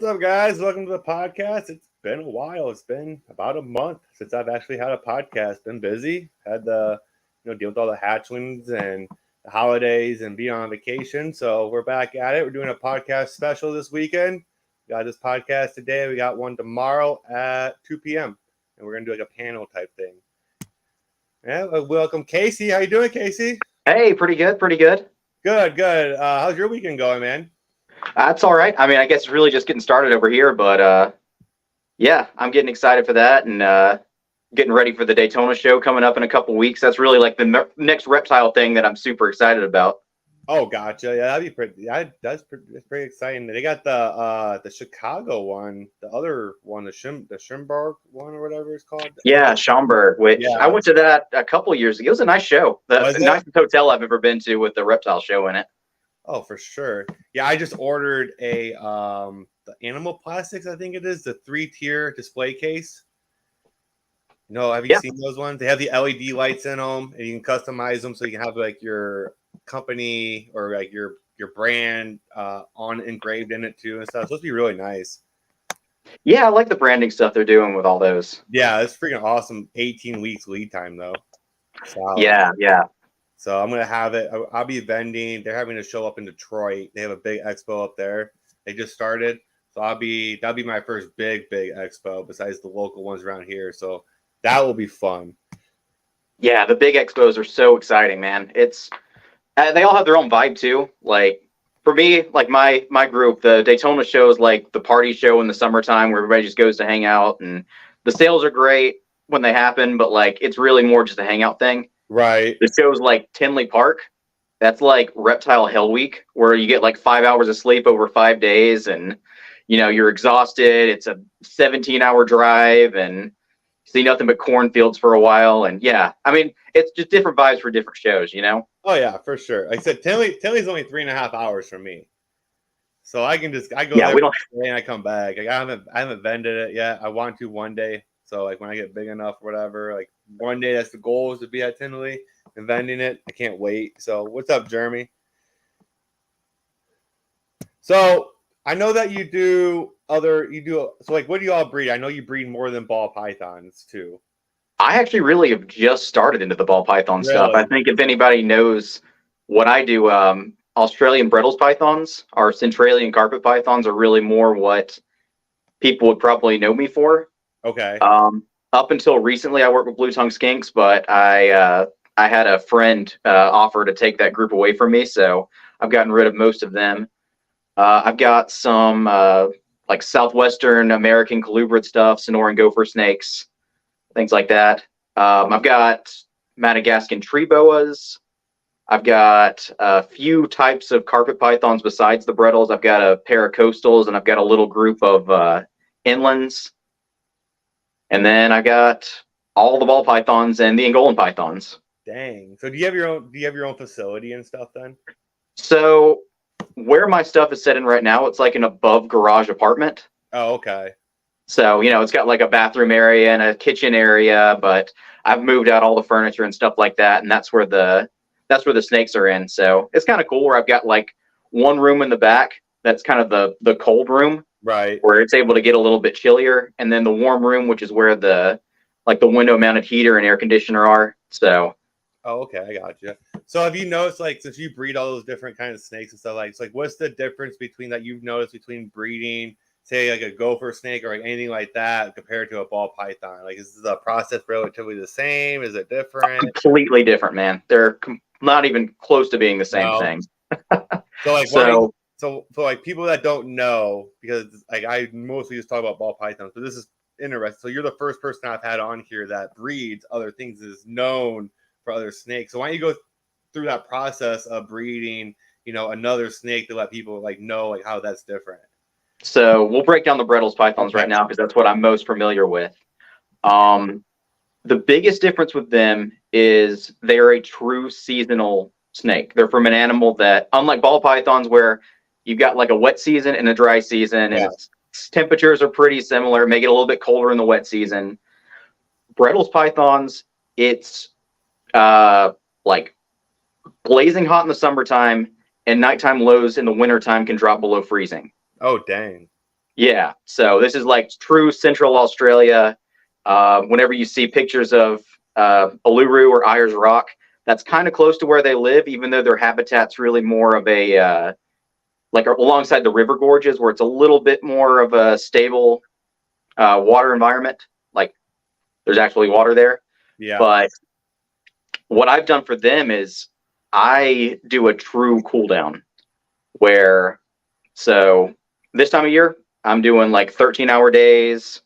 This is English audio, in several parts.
What's up, guys? Welcome to the podcast. It's been a while. It's been about a month since I've actually had a podcast. Been busy. Had the, deal with all the hatchlings and the holidays and being on vacation. So we're back at it. We're doing a podcast special this weekend. We got this podcast today. We got one tomorrow at 2 p.m. And we're gonna do like a panel type thing. Yeah. Welcome, Casey. How you doing, Casey? Hey, pretty good. Good. How's your weekend going, man? That's all right. I mean, I guess it's really just getting started over here, but yeah, I'm getting excited for that and getting ready for the Daytona show coming up in a couple weeks. That's really like the next reptile thing that I'm super excited about. Oh, gotcha. Yeah, that'd be pretty. That's pretty exciting. They got the Chicago one, the other one, the Schimberg one or whatever it's called. Yeah, Schaumburg, which I went to that a couple years ago. It was a nice show. The nicest hotel I've ever been to with the reptile show in it. Oh, for sure. Yeah, I just ordered the Animal Plastics, I think it is, the 3-tier display case. Have you seen those ones? They have the LED lights in them, and you can customize them so you can have like your company or like your brand on engraved in it too and stuff. It's supposed to be really nice. Yeah, I like the branding stuff they're doing with all those. Yeah, it's freaking awesome. 18 weeks lead time though. So, yeah. So I'm gonna have it. I'll be vending. They're having a show up in Detroit. They have a big expo up there. They just started, so that'll be my first big expo besides the local ones around here. So that will be fun. Yeah, the big expos are so exciting, man. It's they all have their own vibe too. Like for me, like my group, the Daytona show is like the party show in the summertime where everybody just goes to hang out, and the sales are great when they happen, but like it's really more just a hangout thing. Right. The show's like Tinley Park. That's like Reptile Hell Week, where you get like 5 hours of sleep over 5 days, and you're exhausted. It's a 17-hour drive, and see nothing but cornfields for a while. And yeah, I mean, it's just different vibes for different shows, Oh yeah, for sure. Like I said, Tinley's only 3.5 hours from me, so I go there and I come back. Like I haven't vended it yet. I want to one day. So like when I get big enough or whatever, like one day that's the goal is to be at Tinley and vending it. I can't wait. So what's up, Jeremy? So I know that so like what do you all breed? I know you breed more than ball pythons too. I actually really have just started into the ball python stuff. I think if anybody knows what I do, Australian Brettles pythons or Centralian carpet pythons are really more what people would probably know me for. Okay. Up until recently, I worked with blue tongue skinks, but I had a friend offer to take that group away from me, so I've gotten rid of most of them. I've got some like southwestern American colubrid stuff, Sonoran gopher snakes, things like that. I've got Madagascan tree boas. I've got a few types of carpet pythons besides the Brettles. I've got a pair of coastals, and I've got a little group of inlands. And then I got all the ball pythons and the Angolan pythons. Dang. So do you have your own facility and stuff then? So where my stuff is set in right now, it's like an above garage apartment. Oh, okay. So, it's got like a bathroom area and a kitchen area, but I've moved out all the furniture and stuff like that, and that's where the snakes are in. So it's kind of cool where I've got like one room in the back that's kind of the cold room. Right. Where it's able to get a little bit chillier, and then the warm room, which is where the window mounted heater and air conditioner are. So. Oh, okay, I got you. So have you noticed, like, since you breed all those different kinds of snakes and stuff, like, it's like, what's the difference between that you've noticed between breeding, say, like a gopher snake or like anything like that compared to a ball python? Like, is the process relatively the same? Is it different? Completely different, man. They're not even close to being the same thing. So like, So like people that don't know, because like I mostly just talk about ball pythons, but this is interesting. So you're the first person I've had on here that breeds other things, is known for other snakes. So why don't you go through that process of breeding, another snake to let people like know like how that's different? So we'll break down the Brettles pythons right now because that's what I'm most familiar with. The biggest difference with them is they are a true seasonal snake. They're from an animal that, unlike ball pythons, where you've got like a wet season and a dry season, and temperatures are pretty similar. Make it a little bit colder in the wet season. Brettles pythons, it's like blazing hot in the summertime, and nighttime lows in the wintertime can drop below freezing. Oh, dang. Yeah. So this is like true Central Australia. Whenever you see pictures of Uluru or Ayers Rock, that's kind of close to where they live, even though their habitat's really more of a like alongside the river gorges, where it's a little bit more of a stable water environment. Like there's actually water there. Yeah. But what I've done for them is I do a true cool down where, so this time of year, I'm doing like 13-hour days.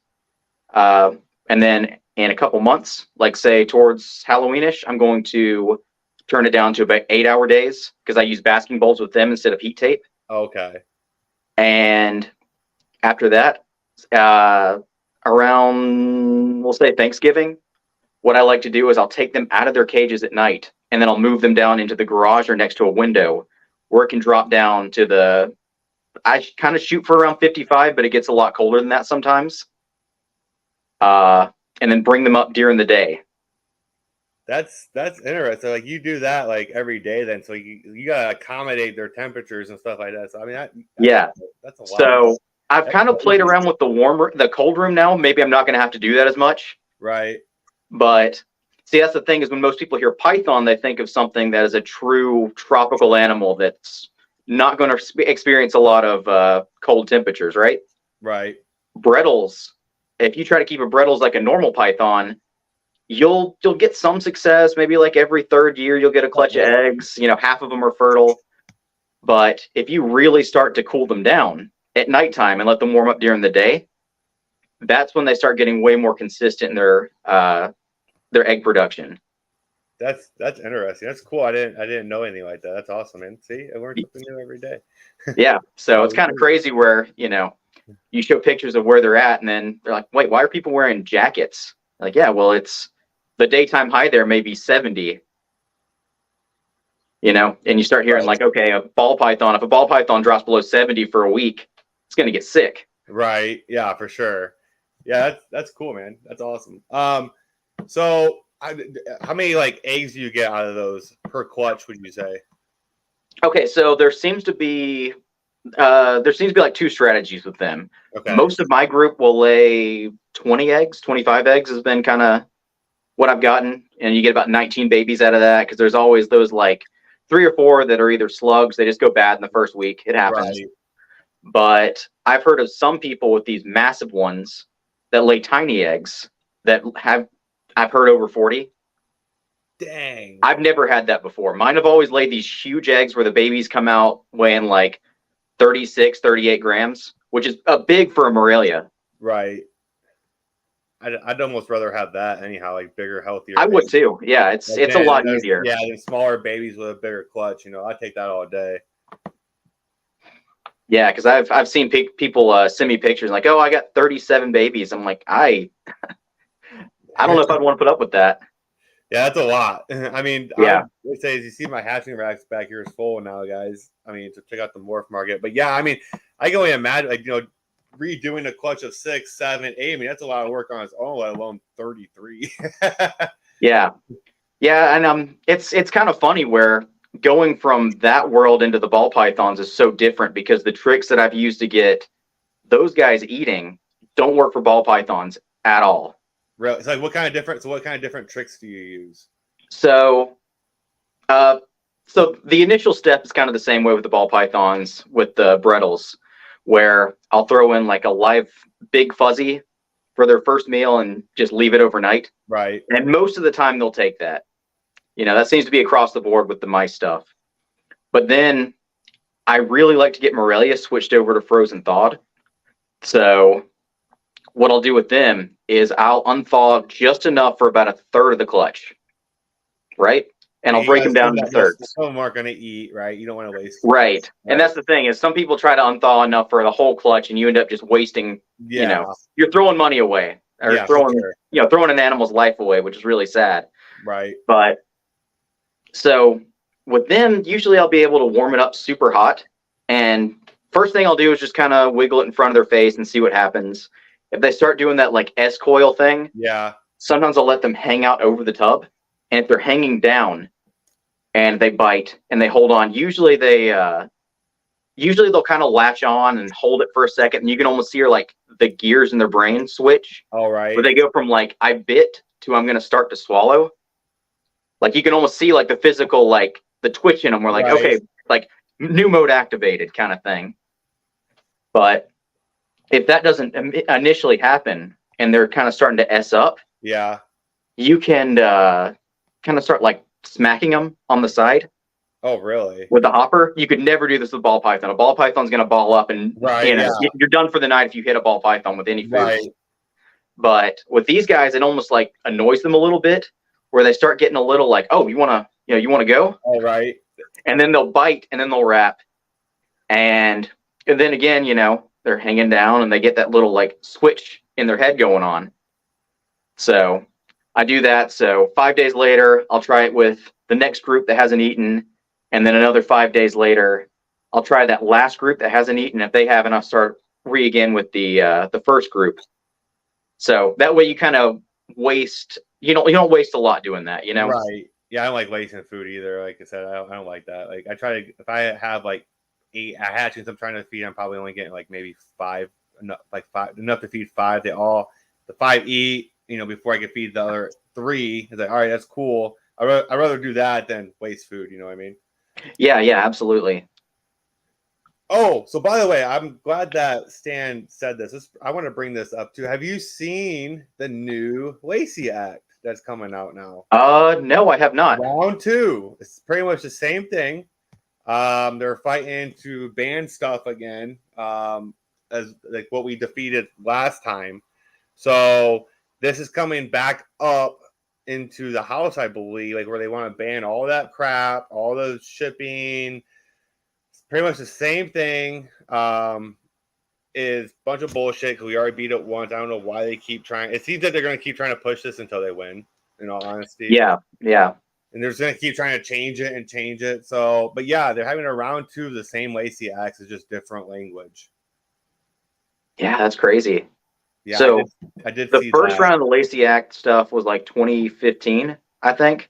And then in a couple months, like say towards Halloweenish, I'm going to turn it down to about 8-hour days because I use basking bowls with them instead of heat tape. Okay. And after that, around, we'll say Thanksgiving, what I like to do is I'll take them out of their cages at night and then I'll move them down into the garage or next to a window where it can drop down to the, I kind of shoot for around 55, but it gets a lot colder than that sometimes. And then bring them up during the day. That's interesting. Like you do that like every day then. So you gotta accommodate their temperatures and stuff like that. So I mean that's a lot. So I've kind of played around with the cold room now. Maybe I'm not gonna have to do that as much. Right. But see, that's the thing is when most people hear python, they think of something that is a true tropical animal that's not going to experience a lot of cold temperatures, right? Right. Brettles, if you try to keep a Brettles like a normal python, you'll get some success. Maybe like every third year you'll get a clutch of eggs. You know, half of them are fertile. But if you really start to cool them down at nighttime and let them warm up during the day, that's when they start getting way more consistent in their egg production. That's interesting. That's cool. I didn't know anything like that. That's awesome, man. See, I learn something new every day. Yeah. So it's kind of crazy where, you know, you show pictures of where they're at and then they're like, wait, why are people wearing jackets? Like, yeah, well, it's the daytime high there may be 70, you know, and you start hearing like, okay, if a ball python drops below 70 for a week, it's going to get sick. Right. Yeah, for sure. Yeah, that's cool, man. That's awesome. So how many like eggs do you get out of those per clutch, would you say? Okay, so there seems to be like two strategies with them. Okay. Most of my group will lay 20 eggs, 25 eggs has been kind of what I've gotten. And you get about 19 babies out of that because there's always those like 3 or 4 that are either slugs. They just go bad in the first week. It happens. Right. But I've heard of some people with these massive ones that lay tiny eggs that I've heard over 40. Dang. I've never had that before. Mine have always laid these huge eggs where the babies come out weighing like 36, 38 grams, which is big for a Morelia. Right. I'd almost rather have that anyhow, like bigger, healthier. I would too. Yeah, it's a lot easier. Yeah, than smaller babies with a bigger clutch. You know, I take that all day. Yeah, because I've seen people send me pictures like, oh, I got 37 babies. I'm like, I don't know if I'd want to put up with that. Yeah, that's a lot. I mean, yeah. I would say, as you see, my hatching racks back here is full now, guys. I mean, to check out the morph market. But yeah, I mean, I can only imagine, like, you know, redoing a clutch of 6, 7, 8. I mean, that's a lot of work on its own, let alone 33. Yeah, and it's kind of funny where going from that world into the ball pythons is so different because the tricks that I've used to get those guys eating don't work for ball pythons at all. Really? It's like what kind of different tricks do you use? So the initial step is kind of the same way with the ball pythons with the Brettles, where I'll throw in like a live big fuzzy for their first meal and just leave it overnight. Right. And most of the time they'll take that. You know, that seems to be across the board with the mice stuff. But then I really like to get Morelia switched over to frozen thawed. So what I'll do with them is I'll unthaw just enough for about a third of the clutch, right? And I'll break them down into thirds. Some of them aren't going to eat, right? You don't want to waste. Right. And that's the thing is some people try to unthaw enough for the whole clutch and you end up just wasting, you know, you're throwing money away or throwing an animal's life away, which is really sad. Right. But so with them, usually I'll be able to warm it up super hot. And first thing I'll do is just kind of wiggle it in front of their face and see what happens. If they start doing that like S-coil thing, sometimes I'll let them hang out over the tub. And if they're hanging down and they bite and they hold on, usually they usually they'll kind of latch on and hold it for a second, and you can almost see like the gears in their brain switch. All right. Where they go from like I bit to I'm going to start to swallow. Like you can almost see like the physical, like the twitch in them. We're like, okay, like new mode activated kind of thing. But if that doesn't initially happen and they're kind of starting to S up, yeah, you can kind of start like smacking them on the side. Oh, really? With the hopper, you could never do this with ball python. A ball python's going to ball up, and you're done for the night if you hit a ball python with any food. Right. But with these guys, it almost like annoys them a little bit, where they start getting a little like, oh, you want to go? All right. And then they'll bite, and then they'll wrap, and then again, they're hanging down, and they get that little like switch in their head going on. So I do that. So 5 days later, I'll try it with the next group that hasn't eaten. And then another 5 days later, I'll try that last group that hasn't eaten. If they haven't, I'll start again with the first group. So that way you kind of waste. You don't waste a lot doing that. Right. Yeah, I don't like wasting food either. Like I said, I don't like that. Like I try to, if I have like 8 hatchings I'm trying to feed, I'm probably only getting like maybe 5, enough to feed 5. The 5 eat. Before I can feed the other 3. It's like, all right, that's cool. I'd rather do that than waste food. You know what I mean? Yeah, absolutely. Oh, so by the way, I'm glad that Stan said this. I want to bring this up too. Have you seen the new Lacey Act that's coming out now? No, I have not. Round 2. It's pretty much the same thing. They're fighting to ban stuff again, as like what we defeated last time. So this is coming back up into the house, I believe, like where they want to ban all that crap, all the shipping. It's pretty much the same thing. Is a bunch of bullshit because we already beat it once. I don't know why they keep trying. It seems like they're going to keep trying to push this until they win, in all honesty. Yeah. And they're just going to keep trying to change it. So, but yeah, they're having a round 2 of the same Lacey Acts. It's just different language. Yeah, that's crazy. Yeah, so I did the see first that. round of the Lacey Act stuff was like 2015, I think.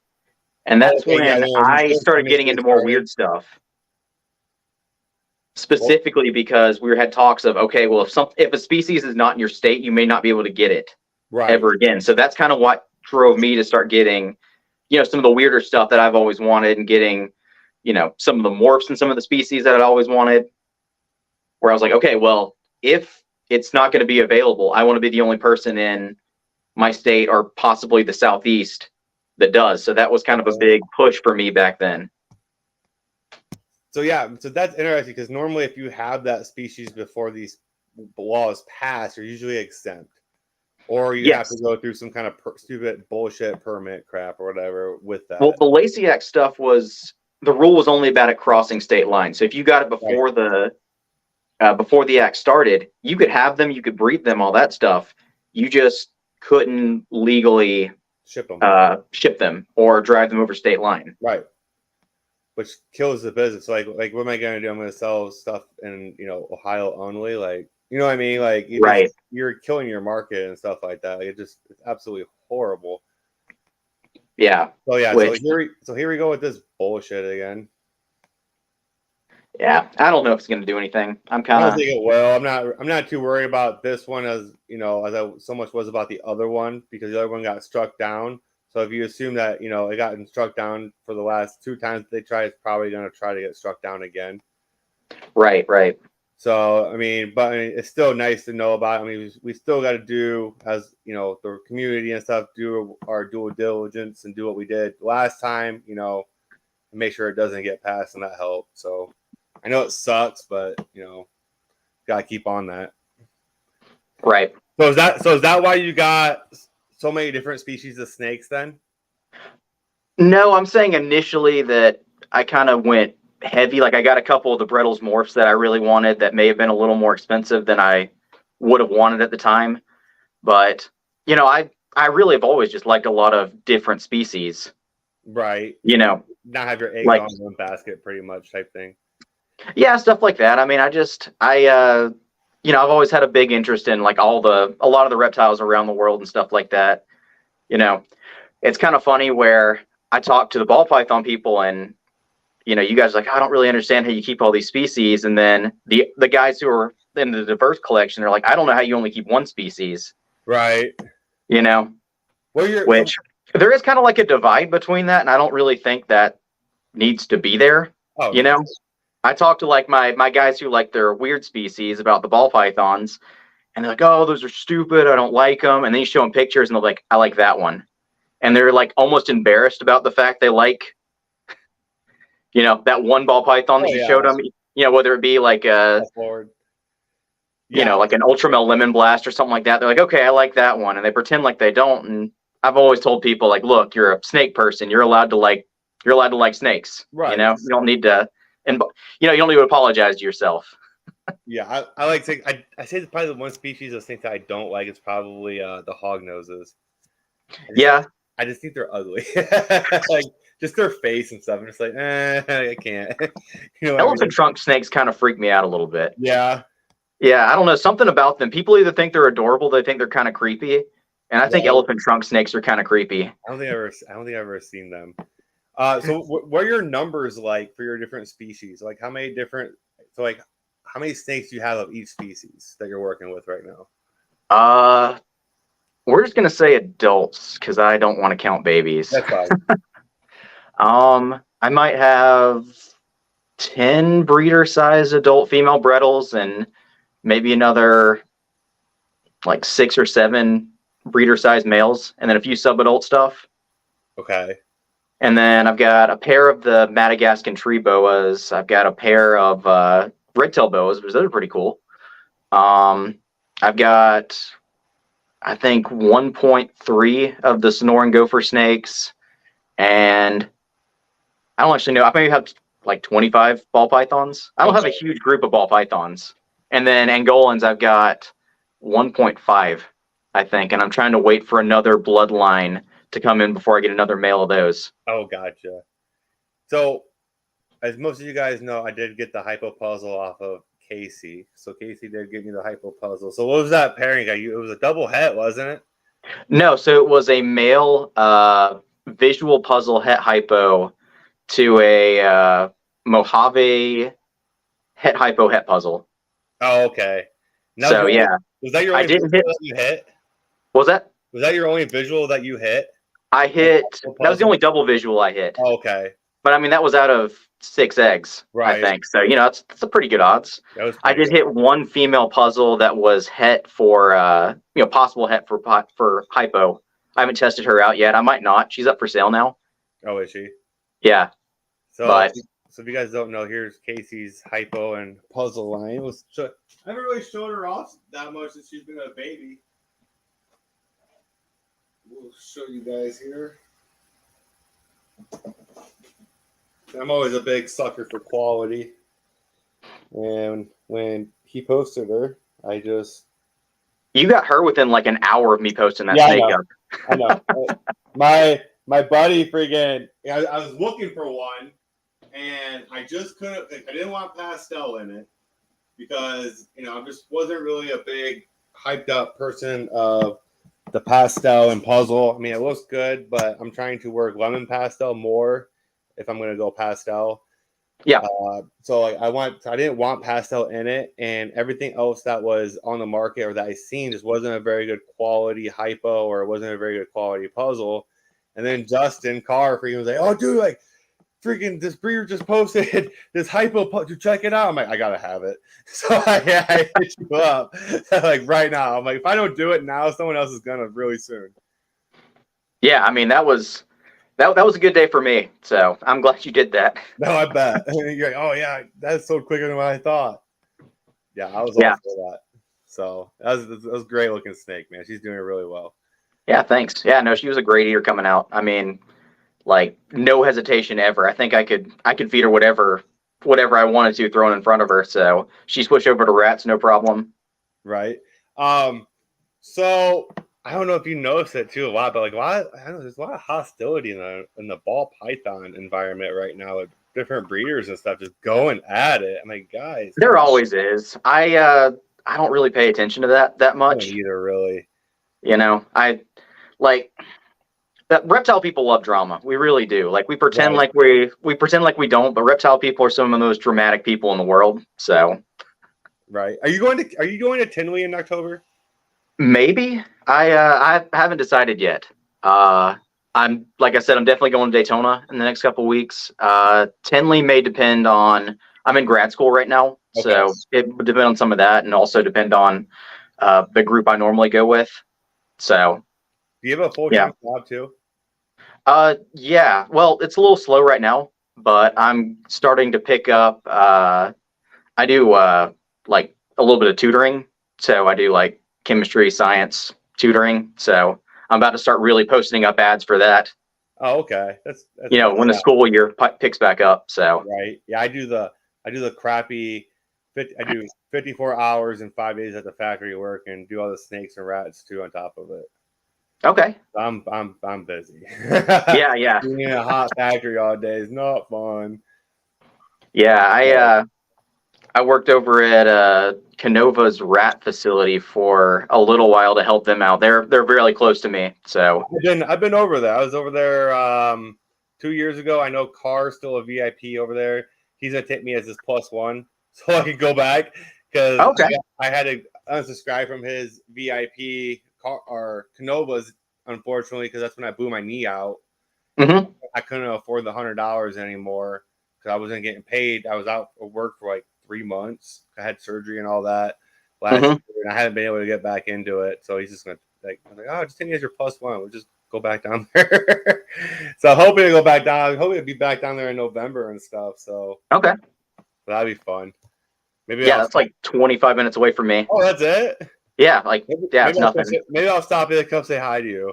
And that's when I started getting into more weird stuff. Specifically because we had talks of, okay, well, if a species is not in your state, you may not be able to get it ever again. So that's kind of what drove me to start getting, some of the weirder stuff that I've always wanted, and getting, some of the morphs and some of the species that I'd always wanted, where I was like, okay, well, if it's not going to be available, I want to be the only person in my state or possibly the Southeast that does. So that was kind of a big push for me back then. So yeah, so that's interesting because normally if you have that species before these laws pass, you're usually exempt, or you have to go through some kind of stupid bullshit permit crap or whatever with that. Well, the Lacey Act stuff the rule was only about it crossing state lines. So if you got it before before the act started, you could have them, you could breed them, all that stuff. You just couldn't legally ship them or drive them over state line. Right. Which kills the business. Like what am I going to do? I'm going to sell stuff in, Ohio only. Like, you know what I mean? Like, you're killing your market and stuff like that. Like, it's absolutely horrible. Yeah. So yeah. So here we go with this bullshit again. Yeah, I don't know if it's going to do anything. I don't think it will. I'm not too worried about this one as as I so much was about the other one, because the other one got struck down. So if you assume that it got struck down for the last 2 times they tried, it's probably going to try to get struck down again. Right. So but it's still nice to know about. We still got to do, as the community and stuff, do our due diligence and do what we did last time. And make sure it doesn't get passed, and that helped. So. I know it sucks, but gotta keep on that. Right. So is that why you got so many different species of snakes then? No, I'm saying initially that I kind of went heavy. Like I got a couple of the Brettles morphs that I really wanted that may have been a little more expensive than I would have wanted at the time. But I really have always just liked a lot of different species. Right. Not have your eggs on one basket, pretty much type thing. Yeah, stuff like that. I've always had a big interest in like a lot of the reptiles around the world and stuff like that. It's kind of funny where I talk to the ball python people, and you guys are like, I don't really understand how you keep all these species. And then the guys who are in the diverse collection are like, I don't know how you only keep one species, Right. which there is kind of like a divide between that. And I don't really think that needs to be there. Oh, I talk to like my guys who like their weird species about the ball pythons, and they're like, oh, those are stupid. I don't like them. And then you show them pictures and they're like, I like that one. And they're like almost embarrassed about the fact they like, that one ball python that you showed them, whether it be like like an Ultramel Lemon Blast or something like that. They're like, okay, I like that one. And they pretend like they don't. And I've always told people like, look, you're a snake person. You're allowed to like snakes. Right. You don't need to, and you don't need to apologize to yourself. Yeah, I like to. I say probably the one species of snake that I don't like is probably the hog noses. I just think they're ugly. Like just their face and stuff. I'm just like, I can't. Elephant trunk snakes kind of freak me out a little bit. Yeah. Yeah, I don't know, something about them. People either think they're adorable, they think they're kind of creepy, and I think elephant trunk snakes are kind of creepy. I don't think I've ever seen them. So what are your numbers like for your different species? Like how many snakes do you have of each species that you're working with right now? We're just gonna say adults because I don't want to count babies. That's fine. I might have 10 breeder-size adult female Brettles and maybe another like 6 or 7 breeder-size males, and then a few sub-adult stuff. Okay. And then I've got a pair of the Madagascan tree boas. I've got a pair of red-tailed boas, which those are pretty cool. I've got, I think, 1.3 of the Sonoran gopher snakes, and I don't actually know. I maybe have like 25 ball pythons. I don't have a huge group of ball pythons. And then Angolans, I've got 1.5, I think, and I'm trying to wait for another bloodline to come in before I get another male of those. Oh, gotcha. So, as most of you guys know, I did get the hypo puzzle off of Casey. So Casey did give me the hypo puzzle. So what was that pairing? It was a double het, wasn't it? No, so it was a male visual puzzle het hypo to a Mojave het hypo het puzzle. Oh, okay. Now, was that your only visual that you hit? What was that? Was that your only visual that you hit? I hit. That was the only double visual I hit. Oh, okay. But I mean, that was out of 6 eggs, right? I think so. That's a pretty good odds. I did hit one female puzzle that was het for possible het for hypo. I haven't tested her out yet. I might not. She's up for sale now. Oh, is she? Yeah. So if you guys don't know, here's Casey's hypo and puzzle line. I haven't really shown her off that much since she's been a baby. We'll show you guys here. I'm always a big sucker for quality. And when he posted her, you got her within like an hour of me posting that snake up. I know. my buddy friggin' I was looking for one and I just couldn't. I didn't want pastel in it because I just wasn't really a big hyped up person of the pastel and puzzle. I mean, it looks good, but I'm trying to work lemon pastel more if I'm gonna go pastel. Yeah. So I didn't want pastel in it, and everything else that was on the market or that I seen just wasn't a very good quality hypo or it wasn't a very good quality puzzle. And then Justin Carr freaking was like, "Oh, dude, like freaking this breeder just posted this hypo puzzle. Check it out." I'm like, "I gotta have it." So I hit you up like right now. I'm like, if I don't do it now, someone else is gonna really soon. Yeah, I mean that was a good day for me. So I'm glad you did that. No, I bet. You're like, oh yeah, that's so quicker than what I thought. Yeah, I was all for that. So that was a great looking snake, man. She's doing really well. Yeah, thanks. Yeah, no, she was a great eater coming out. I mean, like no hesitation ever. I think I could feed her whatever I wanted to thrown in front of her. So she switched over to rats, no problem. Right. So I don't know if you noticed it too a lot, but like there's a lot of hostility in the ball python environment right now with different breeders and stuff just going at it. I'm like, guys. There always is. I don't really pay attention to that much. I don't either, really. that reptile people love drama. We really do. Like we pretend Right. like we pretend like we don't, but reptile people are some of the most dramatic people in the world. So Right. Are you going to Tinley in October? maybe I haven't decided yet. Uh, I'm like I said, I'm definitely going to Daytona in the next couple weeks. Tinley may depend on. I'm in grad school right now, Okay. so it would depend on some of that, and also depend on the group I normally go with. So Do you have a full yeah, time job too? yeah. Well, it's a little slow right now, but I'm starting to pick up. I do like a little bit of tutoring, so I do like chemistry, science tutoring. So I'm about to start really posting up ads for that. Oh, okay. That's You know, nice. when the Yeah. school year picks back up. So Right. Yeah. I do the crappy. I do 54 hours and 5 days at the factory work and do all the snakes and rats too on top of it. okay, I'm busy. yeah, yeah, Being in a hot factory all day is not fun. yeah. But I worked over at Canova's rat facility for a little while to help them out. They're really close to me. So I've been over there. I was over there 2 years ago. I know Carr's still a VIP over there. He's gonna take me as his plus one, so I can go back because okay. I had to unsubscribe from his VIP car or Canova's, unfortunately, because that's when I blew my knee out. hmm I couldn't afford the $100 anymore because I wasn't getting paid. I was out of work for like 3 months. I had surgery and all that last hmm year, and I haven't been able to get back into it. So he's just gonna I'm like, oh, just take me as your plus one. We'll just go back down there. So I'm hoping to go back down. I'm hoping to be back down there in November and stuff. So Okay. that'd be fun. Maybe Yeah, I'll that's stop. like 25 minutes away from me. Oh, that's it. Yeah, like Maybe, yeah, maybe it's I'll come nothing. say, maybe I'll stop in and come say hi to you.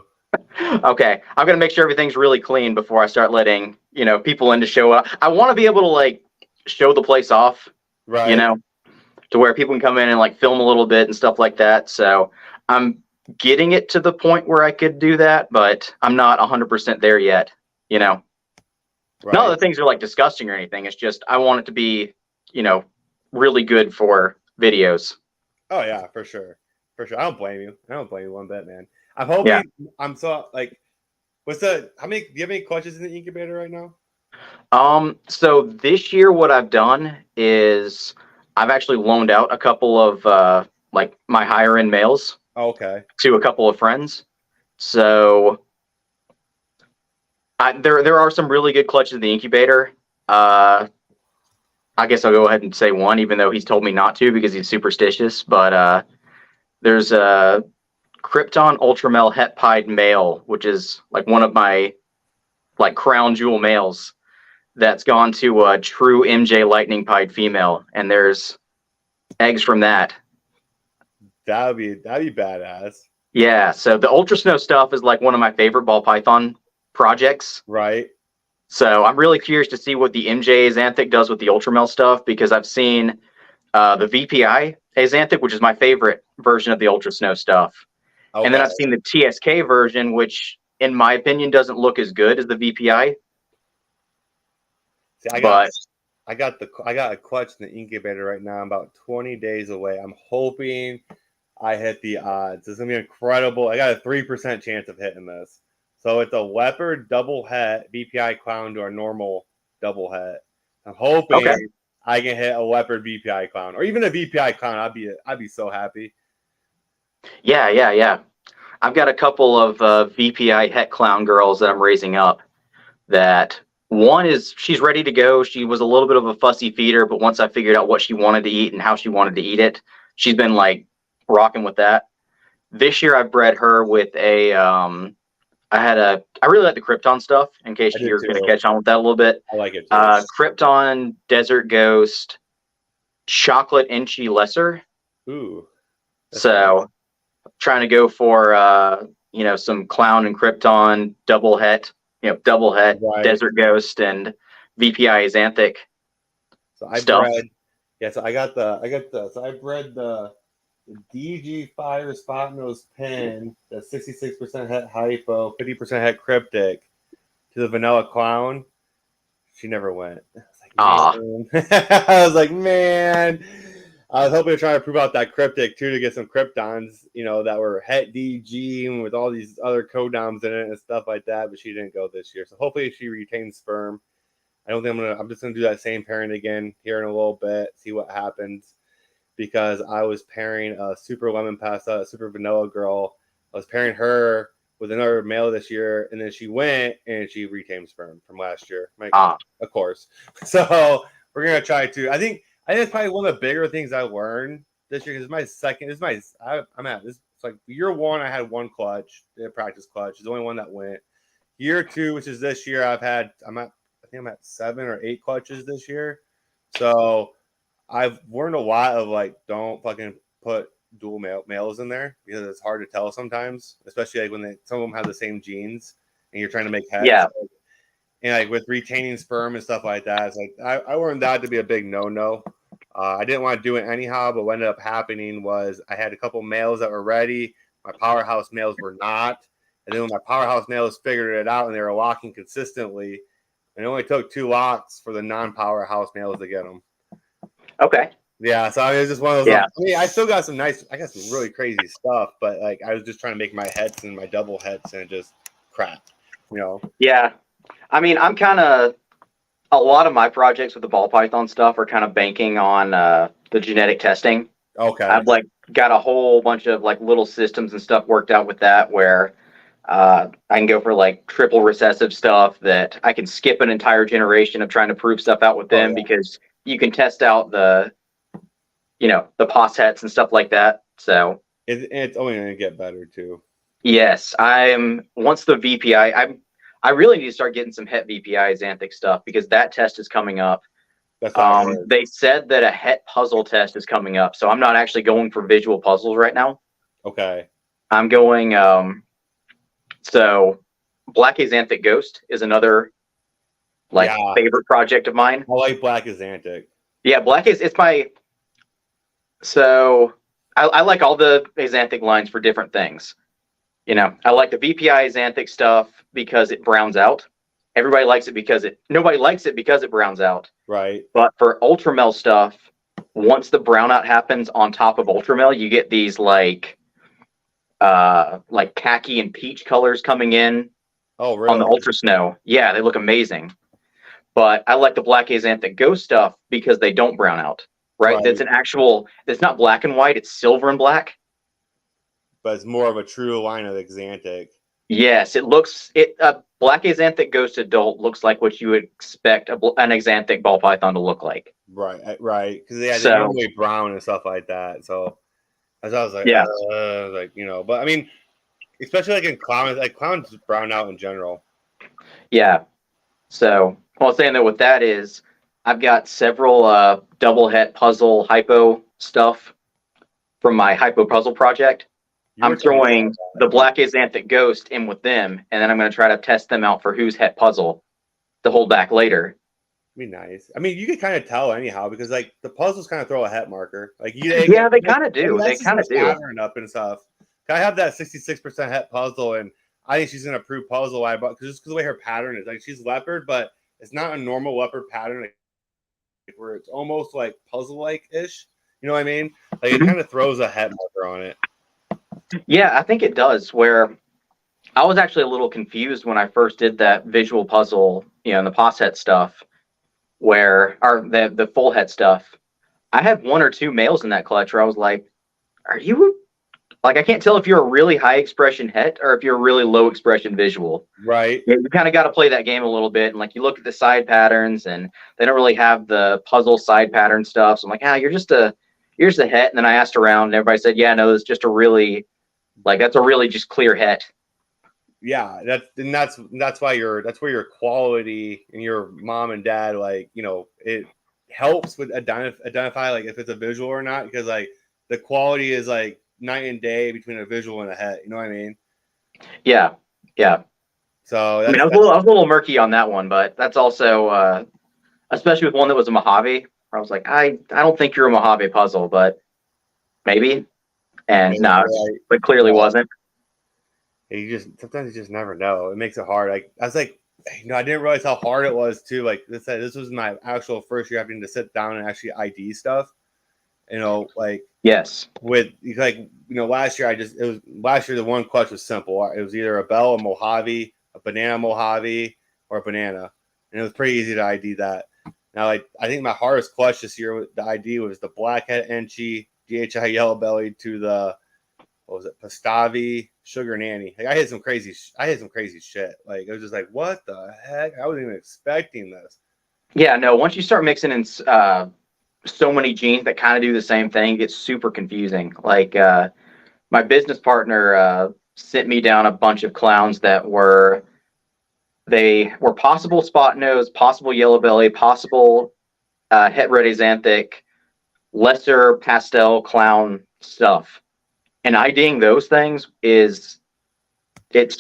Okay, I'm gonna make sure everything's really clean before I start letting people in to show up. I want to be able to like show the place off, you Right. know, to where people can come in and like film a little bit and stuff like that. So I'm getting it to the point where I could do that, but I'm not 100% there yet. You know, none of Right. the things are like disgusting or anything. It's just I want it to be, you know, really good for videos. Oh yeah, for sure. For sure. I don't blame you. I don't blame you one bit, man. I'm Yeah. hoping I'm so like how many do you have any clutches in the incubator right now? So this year, what I've done is I've actually loaned out a couple of like my higher end males Oh, okay. to a couple of friends. So there are some really good clutches in the incubator. Uh, I guess I'll go ahead and say one, even though he's told me not to because he's superstitious. But there's a Krypton Ultramel Het Pied male, which is like one of my like crown jewel males that's gone to a true MJ Lightning Pied female, and there's eggs from that. That'd be badass. Yeah, so the Ultra Snow stuff is like one of my favorite ball python projects. Right. So I'm really curious to see what the MJ Xanthic does with the Ultramel stuff because I've seen the VPI Xanthic, which is my favorite version of the Ultra Snow stuff. And then Okay. I've seen the TSK version, which in my opinion doesn't look as good as the VPI. See, But I got a clutch in the incubator right now. I'm about 20 days away. I'm hoping I hit the odds. It's gonna be incredible. I got a 3% chance of hitting this. So it's a leopard double het BPI clown to our normal double het. I'm hoping okay. I can hit a leopard BPI clown or even a VPI clown. I'd be so happy. Yeah, yeah, yeah. I've got a couple of VPI Het Clown girls that I'm raising up that one is she's ready to go. She was a little bit of a fussy feeder, but once I figured out what she wanted to eat and how she wanted to eat it, she's been like rocking with that. This year I bred her with a I really like the Krypton stuff in case I did you're gonna too. catch on with that a little bit. I like it too. Krypton, Desert Ghost, Chocolate Inchy Lesser. Ooh. That's So trying to go for some Clown and Krypton double het, double het, right. Desert Ghost, and VPI Xanthic So I stuff. bred. Yeah. So So I bred the DG Fire Spot Nose Pin, the 66% het hypo, 50% het cryptic to the vanilla clown. She never went. I was like, man. I was like, man. I was hoping to try to prove out that cryptic too to get some kryptons, that were Het DG and with all these other codoms in it and stuff like that. But she didn't go this year, so hopefully she retains sperm. I don't think I'm just gonna do that same pairing again here in a little bit, see what happens. Because I was pairing a super lemon pasta, a super vanilla girl. I was pairing her with another male this year, and then she went and she retamed sperm from last year. Like, of course. So we're gonna try to. I think it's probably one of the bigger things I learned this year because it's my second. I'm at this. It's like year one, I had one clutch, practice clutch. It's the only one that went. Year two, which is this year, I think I'm at 7 or 8 clutches this year. So I've learned a lot of like, don't fucking put dual males in there because it's hard to tell sometimes, especially like when some of them have the same genes and you're trying to make heads. Yeah. And like with retaining sperm and stuff like that, it's like I learned that to be a big no. I didn't want to do it anyhow, but what ended up happening was I had a couple males that were ready. My powerhouse males were not. And then when my powerhouse males figured it out and they were locking consistently, and it only took 2 locks for the non-powerhouse males to get them. Okay. Yeah, so it was just one of those. Yeah. I mean, I still got some really crazy stuff, but like I was just trying to make my heads and my double heads and just crap, Yeah. I mean, I'm kind of, a lot of my projects with the ball python stuff are kind of banking on the genetic testing. Okay. I've like got a whole bunch of like little systems and stuff worked out with that where I can go for like triple recessive stuff that I can skip an entire generation of trying to prove stuff out with them because you can test out the pos hets and stuff like that. So it's only going to get better too. Yes, once the VPI, I really need to start getting some het VPI xanthic stuff because that test is coming up. That's what I heard. They said that a het puzzle test is coming up, so I'm not actually going for visual puzzles right now. Okay. I'm going so Black Axanthic Ghost is another favorite project of mine. I like Black Axanthic. Yeah, it's my so I like all the Axanthic lines for different things. I like the VPI Axanthic stuff because it browns out. Everybody likes it nobody likes it because it browns out. Right. But for Ultramel stuff, once the brownout happens on top of Ultramel, you get these like khaki and peach colors coming in. Oh, really? On the Ultra Snow. Yeah, they look amazing. But I like the Black Axanthic Ghost stuff because they don't brown out. Right? It's not black and white, it's silver and black. But it's more of a true line of Axanthic. Yes, Black Axanthic Ghost Adult looks like what you would expect an Axanthic ball python to look like. Right. Because they're normally brown and stuff like that. So as I was like, but I mean, especially like in clowns, clowns brown out in general. Yeah. So what I was saying though with that is I've got several double het puzzle hypo stuff from my hypo puzzle project. I'm throwing the Black Axanthic Ghost in with them, and then I'm going to try to test them out for who's het puzzle to hold back later. Be nice. I mean, you can kind of tell anyhow because like the puzzles kind of throw a het marker. Like they kind of do. They kind of do. Pattern up and stuff. I have that 66% het puzzle, and I think she's going to prove puzzle why, but just because the way her pattern is, like she's leopard, but it's not a normal leopard pattern, like, where it's almost like puzzle-like ish. You know what I mean? Like it kind of throws a het marker on it. Yeah, I think it does. Where I was actually a little confused when I first did that visual puzzle, and the pos het stuff, or the full het stuff. I had 1 or 2 males in that clutch where I was like, "Are you like I can't tell if you're a really high expression het or if you're a really low expression visual." Right. You kind of got to play that game a little bit, and like you look at the side patterns, and they don't really have the puzzle side pattern stuff. So I'm like, you're just a het. And then I asked around, and everybody said, "Yeah, no, it's just a really." Like that's a really just clear het. Yeah, that's why that's where your quality and your mom and dad it helps with identify like if it's a visual or not because like the quality is like night and day between a visual and a het. You know what I mean? Yeah. So I was a little murky on that one, but that's also especially with one that was a Mojave. Where I was like, I don't think you're a Mojave puzzle, but maybe. And no, it clearly wasn't. Sometimes you just never know. It makes it hard. Like I was like, I didn't realize how hard it was too. Like this was my actual first year having to sit down and actually ID stuff. Like Yes. with like last year the one clutch was simple. It was either a Bell, a Mojave, a banana Mojave, or a banana, and it was pretty easy to ID that. Now, like I think my hardest clutch this year, the ID was the Blackhead Enchi DHI Yellow Belly to the what was it, Pastavi Sugar Nanny. Like I had some crazy shit. Like it was just like, what the heck? I wasn't even expecting this. Yeah, no. Once you start mixing in so many genes that kind of do the same thing, it gets super confusing. Like my business partner sent me down a bunch of clowns that were possible spot nose, possible yellow belly, possible heterodizanthic, lesser pastel clown stuff. And IDing those things it's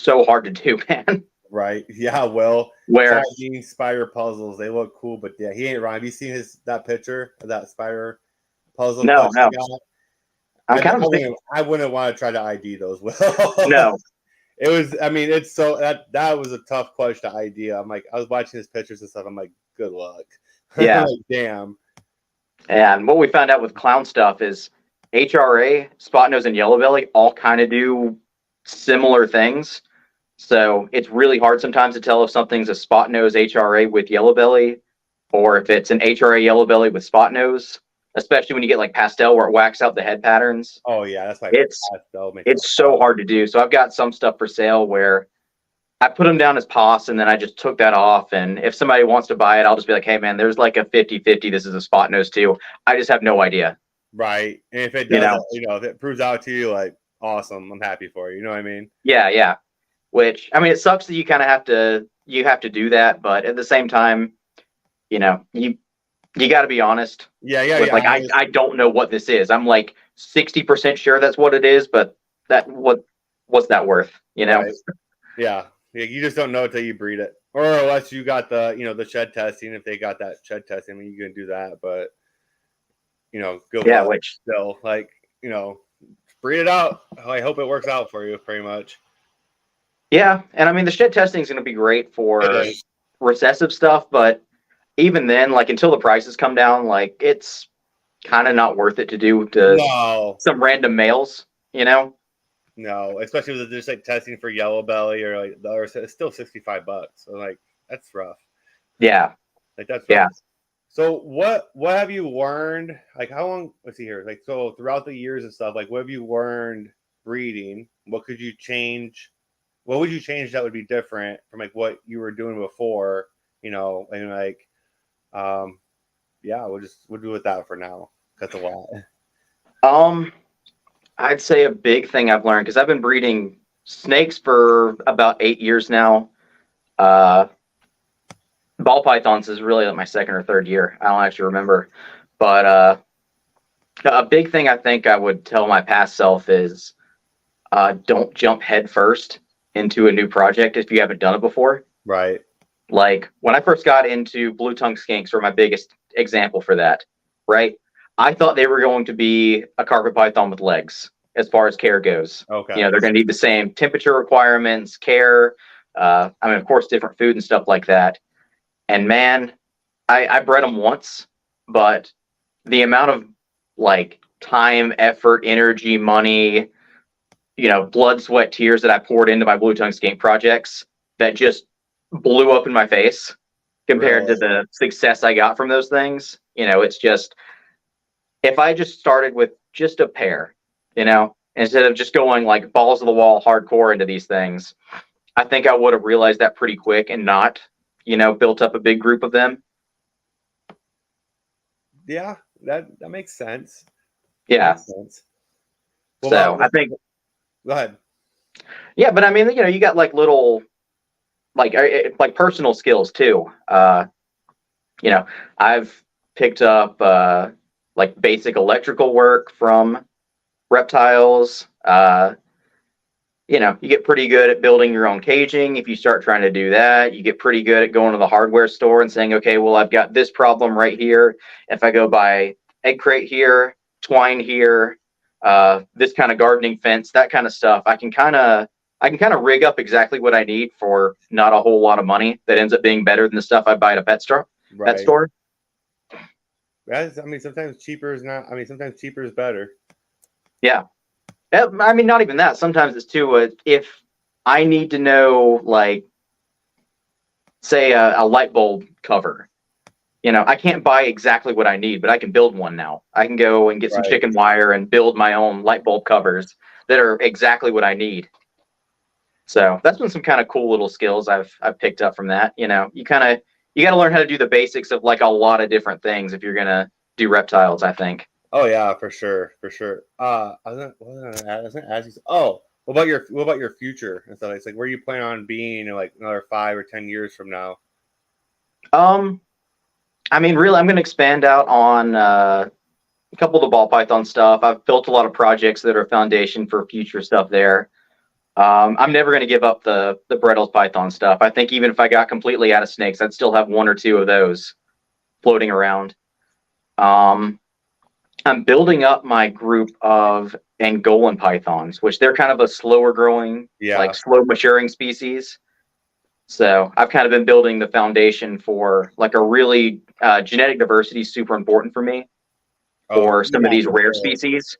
so hard to do, man. Right. Yeah, well, Where spider puzzles, they look cool, but yeah, he ain't wrong. Have you seen that picture of that spider puzzle? no. I wouldn't want to try to ID those. Well, No. It was. I mean, it's so that was a tough question to ID. I'm like, I was watching his pictures and stuff. I'm like, good luck. Yeah. Like, damn. And what we found out with clown stuff is HRA, spot nose, and yellow belly all kind of do similar things. So it's really hard sometimes to tell if something's a spot nose HRA with yellow belly, or if it's an HRA yellow belly with spot nose. Especially when you get like pastel where it whacks out the head patterns. Oh yeah, that's why it's so hard to do. So I've got some stuff for sale where I put them down as POS and then I just took that off. And if somebody wants to buy it, I'll just be like, hey man, there's like a 50-50. This is a spot nose too. I just have no idea. Right. And if it does, if it proves out to you, like, awesome, I'm happy for you. You know what I mean? Yeah. Which, I mean, it sucks that you kind of have to do that. But at the same time, you got to be honest. Yeah. Like, I don't know what this is. I'm like 60% sure that's what it is, but what's that worth? Right. Yeah. You just don't know until you breed it, or unless you got the the shed testing. If they got that shed testing, I mean, you can do that. But good luck. Which still, like, breed it out. I hope it works out for you, pretty much. Yeah, and I mean the shed testing is going to be great for recessive stuff, but even then, like until the prices come down, like it's kind of not worth it to do to some random males, No, especially with just like testing for yellow belly or like the other, it's still $65. So like that's rough. Yeah, like that's rough. Yeah. So what have you learned? Like how long? Let's see here. Like so throughout the years and stuff. Like what have you learned breeding? What could you change? What would you change that would be different from like what you were doing before? And like, yeah, we'll do with that for now. That's a lot. I'd say a big thing I've learned, because I've been breeding snakes for about 8 years now. Ball pythons is really like my second or third year. I don't actually remember. But a big thing I think I would tell my past self is don't jump head first into a new project if you haven't done it before. Right. Like when I first got into blue tongue skinks were my biggest example for that, right? I thought they were going to be a carpet python with legs as far as care goes. Okay. They're going to need the same temperature requirements, care. I mean, of course, different food and stuff like that. And man, I bred them once, but the amount of like time, effort, energy, money, blood, sweat, tears that I poured into my blue tongue skink projects that just blew up in my face compared to the success I got from those things. It's just, if I just started with just a pair, instead of just going like balls to the wall hardcore into these things, I think I would have realized that pretty quick and not, built up a big group of them. Yeah, that makes sense. Yeah. Makes sense. Well, so I think. Go ahead. Yeah, but I mean, you got like little, like personal skills too. I've picked up like basic electrical work from Reptiles. You get pretty good at building your own caging. If you start trying to do that, you get pretty good at going to the hardware store and saying, okay, well, I've got this problem right here. If I go buy egg crate here, twine here, this kind of gardening fence, that kind of stuff, I can kind of rig up exactly what I need for not a whole lot of money that ends up being better than the stuff I buy at a pet store. I mean, sometimes cheaper is not. I mean, sometimes cheaper is better. Yeah. I mean, not even that. Sometimes it's too, if I need to know, like, say a light bulb cover, I can't buy exactly what I need, but I can build one now. I can go and get some Right. chicken wire and build my own light bulb covers that are exactly what I need. So that's been some kind of cool little skills I've picked up from that. You got to learn how to do the basics of like a lot of different things if you're gonna do reptiles, I think. Oh yeah, for sure, for sure. I was gonna ask you. Oh, what about your future and stuff? It's like where you plan on being in like another 5 or 10 years from now? Um, I mean, really, I'm gonna expand out on a couple of the ball python stuff. I've built a lot of projects that are foundation for future stuff there. I'm never going to give up the Brettles Python stuff. I think even if I got completely out of snakes, I'd still have one or two of those floating around. Um, I'm building up my group of Angolan pythons, which they're kind of a slower growing, Yeah. like slow maturing species. So I've kind of been building the foundation for like a really genetic diversity is super important for me Oh for some of yeah, these for rare sure. species.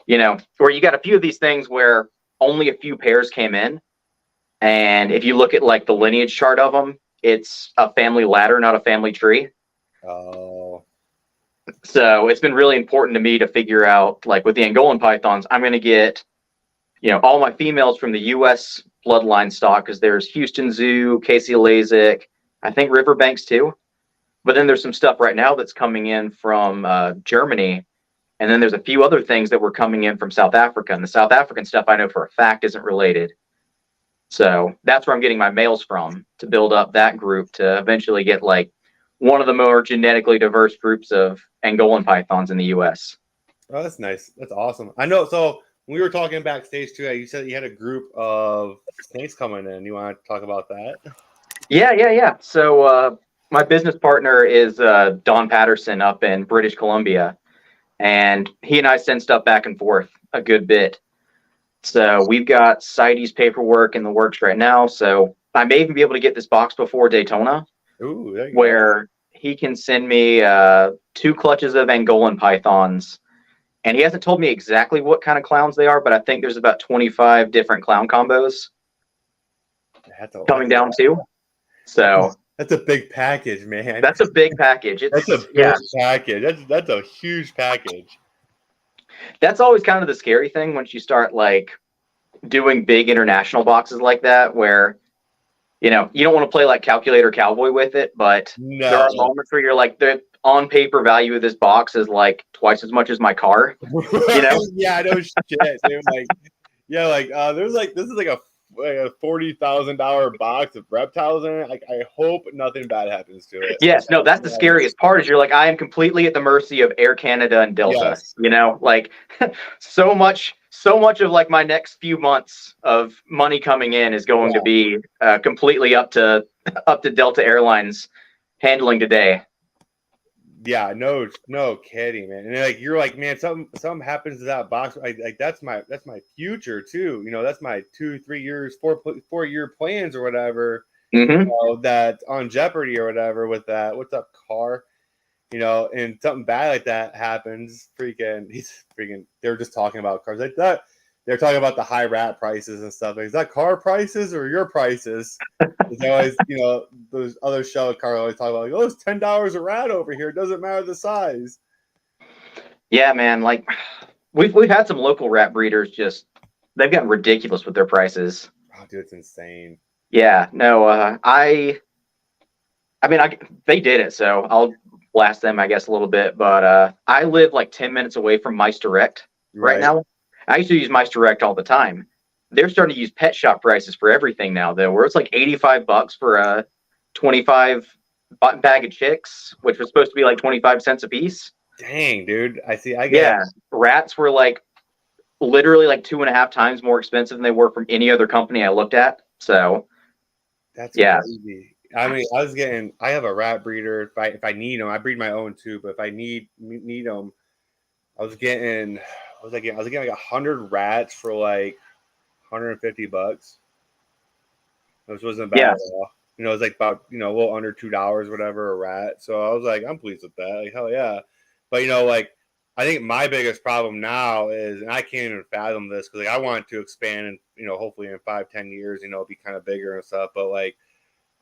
Where you got a few of these things where only a few pairs came in. And if you look at like the lineage chart of them, it's a family ladder, not a family tree. Oh So it's been really important to me to figure out, like with the Angolan pythons, I'm going to get, all my females from the U.S. bloodline stock because there's Houston Zoo, Casey Lazick, I think Riverbanks too. But then there's some stuff right now that's coming in from Germany. And then there's a few other things that were coming in from South Africa. And the South African stuff I know for a fact isn't related. So that's where I'm getting my males from to build up that group to eventually get like one of the more genetically diverse groups of Angolan pythons in the US. oh, that's nice. That's awesome. I know. So we were talking backstage too. You said you had a group of snakes coming in. You want to talk about that? Yeah. So my business partner is Don Patterson up in British Columbia, and he and I send stuff back and forth a good bit. So we've got CITES paperwork in the works right now. So I may even be able to get this box before Daytona, Ooh, there you go. where he can send me 2 clutches of Angolan pythons. And he hasn't told me exactly what kind of clowns they are, but I think there's about 25 different clown combos coming down too. So That's a big package, man. that's a big package. That's a big package. That's a huge package. That's always kind of the scary thing once you start like doing big international boxes like that, where you don't want to play like calculator cowboy with it, but there are No. moments where you're like, the on paper value of this box is like twice as much as my car. Yeah, no shit, dude. Like, yeah, like there's like this is like a $40,000 box of reptiles in it. Like, I hope nothing bad happens to it. Yes, no, that's the scariest part is you're like, I am completely at the mercy of Air Canada and Delta. Yes. Like so much of like my next few months of money coming in is going to be completely up to Delta Airlines handling today. Yeah, no kidding, man. And like you're like, man, something happens to that box. Like that's my future too. That's my 2-3 years, 4 year plans or whatever. Mm-hmm. That on jeopardy or whatever with that. What's up, car? And something bad like that happens. They're just talking about cars like that. They're talking about the high rat prices and stuff. Like, is that car prices or your prices? They always, those other show car always talk about like, oh, it's $10 a rat over here. It doesn't matter the size. Yeah, man. Like we've had some local rat breeders they've gotten ridiculous with their prices. Oh, dude, it's insane. Yeah, no, they did it, so I'll blast them, I guess, a little bit. But I live like 10 minutes away from Mice Direct right now. I used to use Mice Direct all the time. They're starting to use pet shop prices for everything now, though, where it's like $85 for a 25 bag of chicks, which was supposed to be like 25 cents a piece. Dang, dude. I see. I get rats were like literally like 2.5 times more expensive than they were from any other company I looked at. So that's crazy. I mean, I have a rat breeder. If I need them, I breed my own too. But if I need them, I was getting like 100 rats for like $150, which wasn't bad at all. It's like about a little under $2, whatever, a rat. So I was like, I'm pleased with that. Like hell yeah. But like I think my biggest problem now is, and I can't even fathom this because like I want to expand and hopefully in 5-10 years be kind of bigger and stuff. But like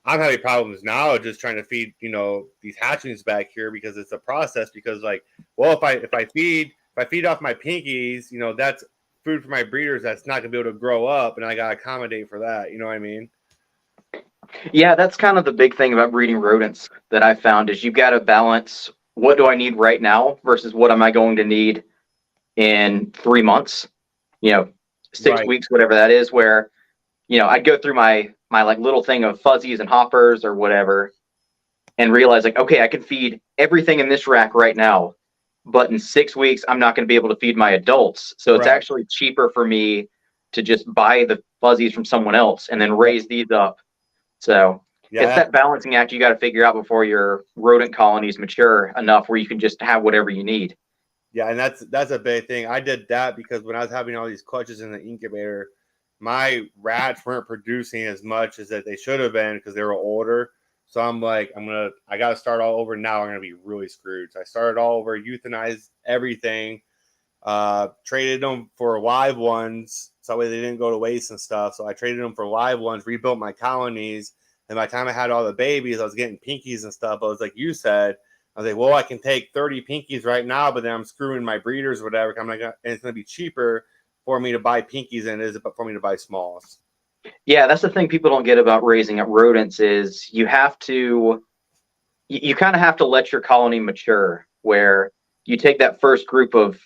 I'm having problems now just trying to feed these hatchlings back here because it's a process. Because like, well, if I feed off my pinkies, that's food for my breeders that's not gonna be able to grow up, and I gotta accommodate for that. You know what I mean? Yeah, that's kind of the big thing about breeding rodents that I found is you've got to balance what do I need right now versus what am I going to need in 3 months, 6 Right. weeks, whatever that is, where, I'd go through my like little thing of fuzzies and hoppers or whatever and realize like, okay, I can feed everything in this rack right now, but in 6 weeks, I'm not going to be able to feed my adults. So it's Right. actually cheaper for me to just buy the fuzzies from someone else and then raise these up. So it's Yeah. that balancing act you got to figure out before your rodent colonies mature enough where you can just have whatever you need. Yeah, and that's a big thing. I did that because when I was having all these clutches in the incubator, my rats weren't producing as much as that they should have been because they were older. So I'm like, I gotta start all over now. I'm gonna be really screwed. So I started all over, euthanized everything, traded them for live ones, so that way they didn't go to waste and stuff. So I traded them for live ones, rebuilt my colonies, and by the time I had all the babies, I was getting pinkies and stuff. But it was like you said, I was like, well, I can take 30 pinkies right now, but then I'm screwing my breeders or whatever. I'm like, and it's gonna be cheaper for me to buy pinkies than it is for me to buy smalls. Yeah, that's the thing people don't get about raising up rodents is you kind of have to let your colony mature where you take that first group of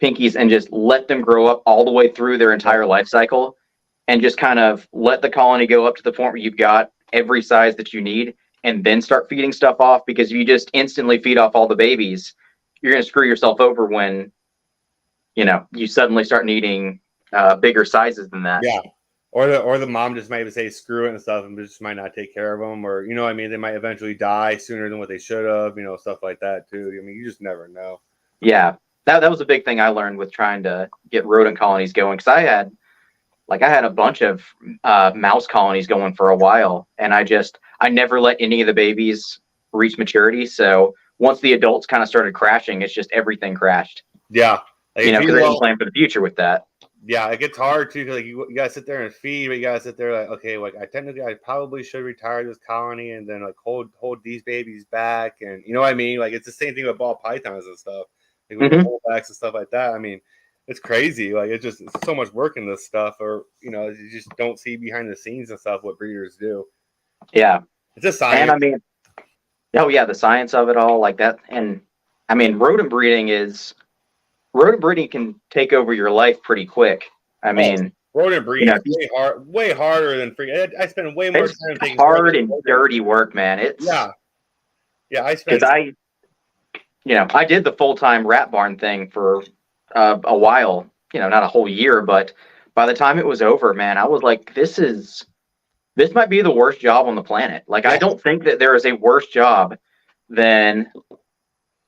pinkies and just let them grow up all the way through their entire life cycle and just kind of let the colony go up to the point where you've got every size that you need and then start feeding stuff off. Because if you just instantly feed off all the babies, you're going to screw yourself over when you suddenly start needing bigger sizes than that. Yeah. Or the mom just might even say screw it and stuff, and just might not take care of them, or what I mean, they might eventually die sooner than what they should have, stuff like that too. I mean, you just never know. Yeah, that was a big thing I learned with trying to get rodent colonies going, because I had a bunch of mouse colonies going for a while, and I never let any of the babies reach maturity. So once the adults kind of started crashing, it's just everything crashed. Yeah, like Because I didn't plan for the future with that. Yeah, it gets hard too. Cause like you gotta sit there and feed, but you gotta sit there like, okay, like I probably should retire this colony and then like hold these babies back, and you know what I mean. Like it's the same thing with ball pythons and stuff, like with the holdbacks and stuff like that. I mean, it's crazy. Like it's so much work in this stuff, or you just don't see behind the scenes and stuff what breeders do. Yeah, it's a science. And I mean, oh yeah, the science of it all, like that, and I mean, rodent breeding can take over your life pretty quick. I mean, rodent breeding is way harder than free. I spend way more time taking hard and dirty work, man. It's yeah. I spent because I did the full-time rat barn thing for a while. Not a whole year, but by the time it was over, man, I was like, this might be the worst job on the planet. Like, I don't think that there is a worse job than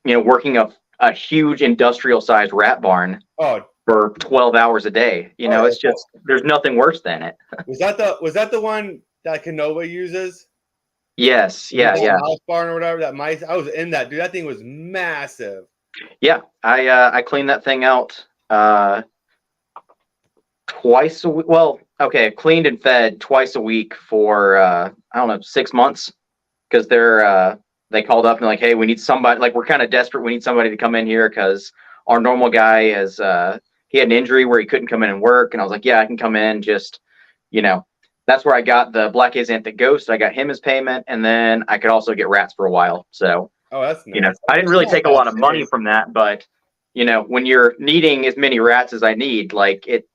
working a huge industrial-sized rat barn for 12 hours a day. It's just there's nothing worse than it. Was that the one that Canova uses? Yes, yeah. Mouse barn or whatever, that mice. I was in that, dude. That thing was massive. Yeah, I cleaned that thing out twice a week. Well, okay, cleaned and fed twice a week for I don't know, 6 months, because they called up and like, hey, we need somebody. Like, we're kind of desperate. We need somebody to come in here because our normal guy he had an injury where he couldn't come in and work. And I was like, yeah, I can come in. Just that's where I got the black axanthic ghost. I got him as payment, and then I could also get rats for a while. So that's nice. I didn't really take a lot of money from that, but when you're needing as many rats as I need, like it,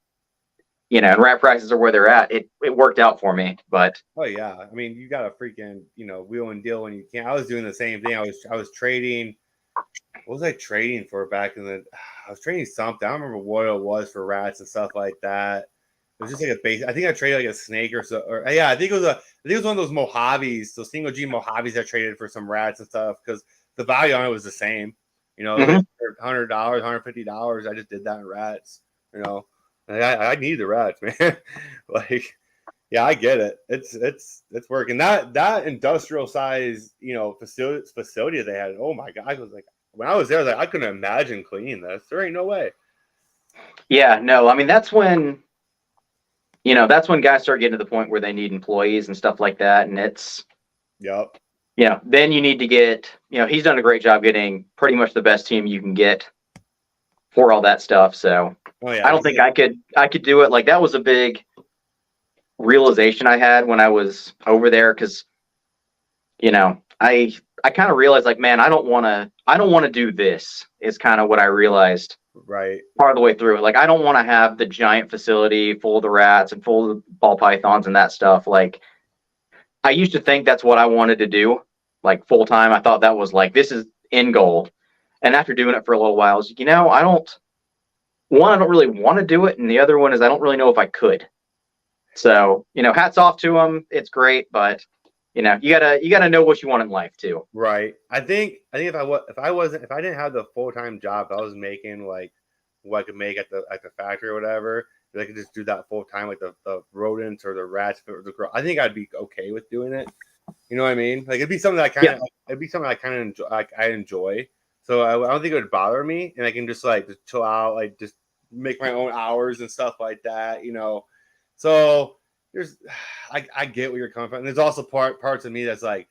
and rat prices are where they're at, it worked out for me. But oh yeah, I mean, you got a freaking wheel and deal when you can't. I was doing the same thing. I was trading. What was I trading for back in the? I was trading something. I don't remember what it was for rats and stuff like that. It was just like a base. I think I traded like a snake or so. Or yeah, I think it was one of those Mojaves, those single G Mojaves I traded for some rats and stuff because the value on it was the same. $100, $150. I just did that in rats. I need the rats, man. Like, Yeah, I get it. It's working. That industrial size, facility they had. Oh my god, I was like, when I was there, like I couldn't imagine cleaning this. There ain't no way. Yeah, no, I mean that's when guys start getting to the point where they need employees and stuff like that, and it's Yep. then you need to get, he's done a great job getting pretty much the best team you can get for all that stuff. So Oh yeah. I don't think I could do it. Like that was a big realization I had when I was over there because I kind of realized like, man, I don't want to do this is kind of what I realized Right. part of the way through it. Like I don't want to have the giant facility full of the rats and full of the ball pythons and that stuff. Like I used to think that's what I wanted to do, like full time. I thought that was like this is end goal. And after doing it for a little while, I was like, I don't really want to do it, and the other one is I don't really know if I could. So, hats off to them. It's great, but you gotta know what you want in life too. Right. I think if I didn't have the full-time job, if I was making like what I could make at the factory or whatever, if I could just do that full time, like the rodents or the rats or the girl, I think I'd be okay with doing it. You know what I mean? Like it'd be something that Yeah, I kind of enjoy. Like I enjoy. So I don't think it would bother me, and I can just like just chill out, like just make my own hours and stuff like that. So there's, I get where you're coming from. And there's also parts of me that's like,